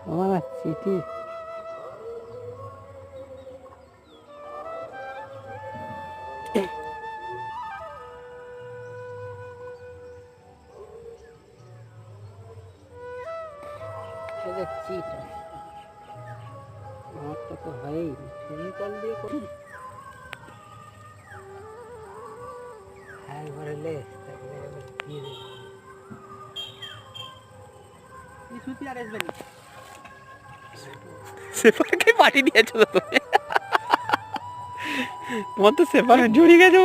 আমার চিঠি চিট আমারটা তো হয়ই ফেমিকল দিয়ে করি একবারে লেস তারপরে একবার দিয়ে দেবো এই সুতি আর আসবে না সেপারকে পাঠিয়ে দিয়েছো তো তুমি তোমার তো সেপারে জড়িয়ে গেছে